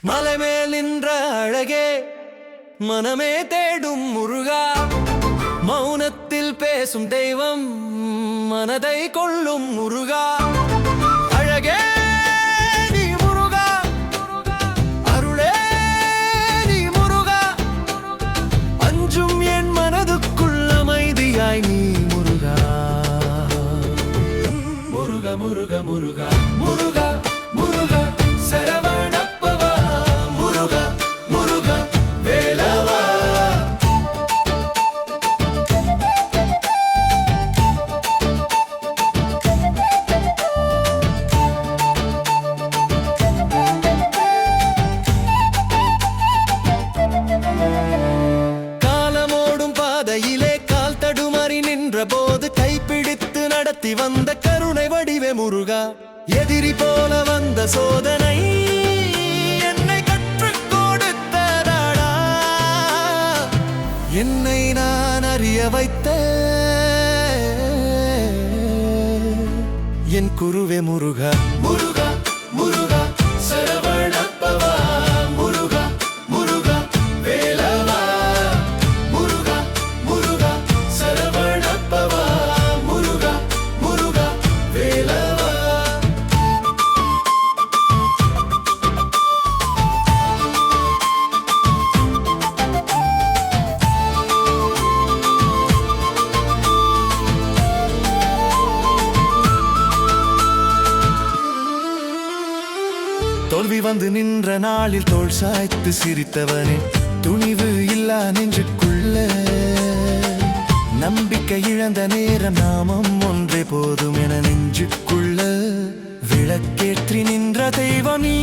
மலைமேல் நின்ற அழகே மனமே தேடும் முருகா, மௌனத்தில் பேசும் தெய்வம் மனதை கொள்ளும் முருகா. அழகே நீ முருகா, அருளே நீ முருகா, அஞ்சும் என் மனதுக்குள் அமைதியாய் நீ முருகா. முருகா முருகா முருகா முருகா முருகா சரவணப்பவா, முருகா முருகா வேலவா. காலமோடும் பாதையிலே கால் தடுமாறி நின்ற போது கைப்பிடித்து நடத்தி வந்த கருணை வடிவே முருகா. எதிரி போல வந்த சோதனை என்னை கற்றுக் கொடுத்ததாடா, என்னை நான் அறிய வைத்த என் குருவே முருகா. முருகா முருகா சரவணப்பவா, முருகா முருகா வேலவா. முருகா முருகா சரவணப்பவா, முருகா முருகா வேலவா. தோல்வி வந்து நின்ற நாளில் தோள் சாய்த்து சிரித்தவனே, துணிவு இல்லா நெஞ்சுக்குள்ள நம்பிக்கை இழந்த நேரம் நாமம் ஒன்றே போதும் என நெஞ்சுக்குள்ள விளக்கேற்றி நின்ற தெய்வம் நீ.